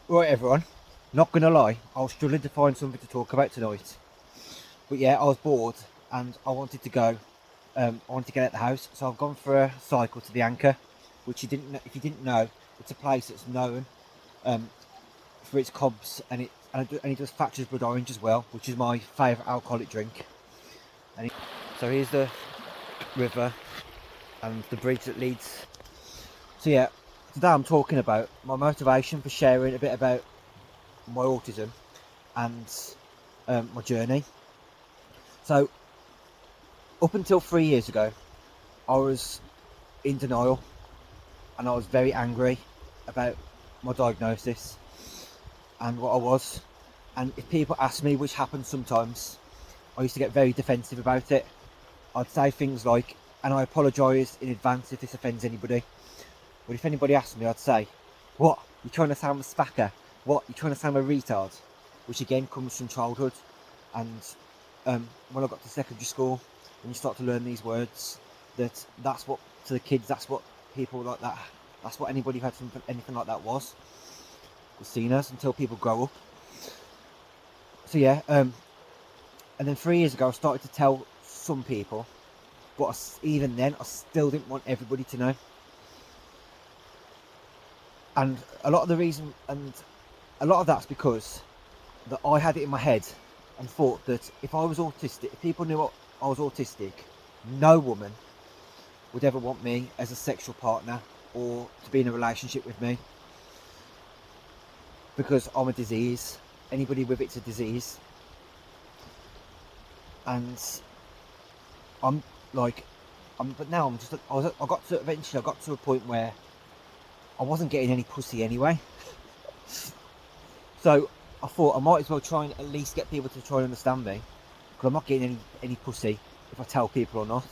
Right, everyone. Not gonna lie, I was struggling to find something to talk about tonight. But yeah, I was bored and I wanted to go. I wanted to get out the house, so I've gone for a cycle to the Anchor, which if you didn't know, it's a place that's known um, for its cobs and it does Thatcher's Blood Orange as well, which is my favourite alcoholic drink. So here's the river and the bridge that leads. So yeah, today I'm talking about my motivation for sharing a bit about my autism and my journey. So up until 3 years ago, I was in denial and I was very angry about my diagnosis and what I was. And if people ask me, which happens sometimes, I used to get very defensive about it. I'd say things like, and I apologise in advance if this offends anybody, but if anybody asked me, I'd say, what, you're trying to sound a spacker? What, you're trying to sound a retard? Which again comes from childhood. And when I got to secondary school, and you start to learn these words, that's what, to the kids, that's what people like that, that's what anybody who had anything like that was seen as, until people grow up. So yeah, and then 3 years ago I started to tell some people, but even then I still didn't want everybody to know. And a lot of that's because that I had it in my head and thought that if I was autistic, if people knew I was autistic, no woman would ever want me as a sexual partner or to be in a relationship with me, because I'm a disease. Anybody with it's a disease. And I'm like, but now I'm just, eventually I got to a point where I wasn't getting any pussy anyway. So I thought I might as well try and at least get people to try and understand me, because I'm not getting any pussy if I tell people or not.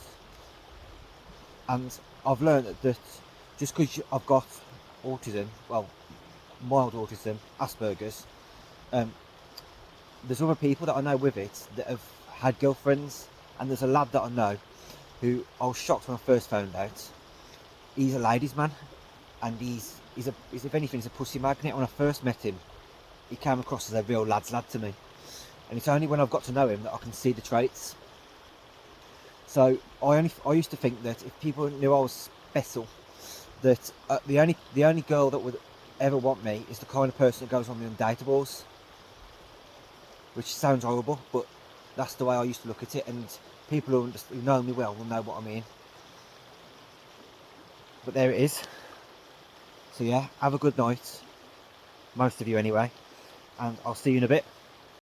And I've learned that just because I've got autism, well, mild autism, Asperger's, there's other people that I know with it that have had girlfriends, and there's a lad that I know who I was shocked when I first found out. He's a ladies' man, and he's if anything, he's a pussy magnet. When I first met him, he came across as a real lad's lad to me, and it's only when I've got to know him that I can see the traits. So I used to think that if people knew I was special, that the only girl that would ever want me is the kind of person that goes on the undateables, which sounds horrible, but that's the way I used to look at it, and people who know me well will know what I mean. But there it is. So yeah, have a good night, most of you anyway, and I'll see you in a bit.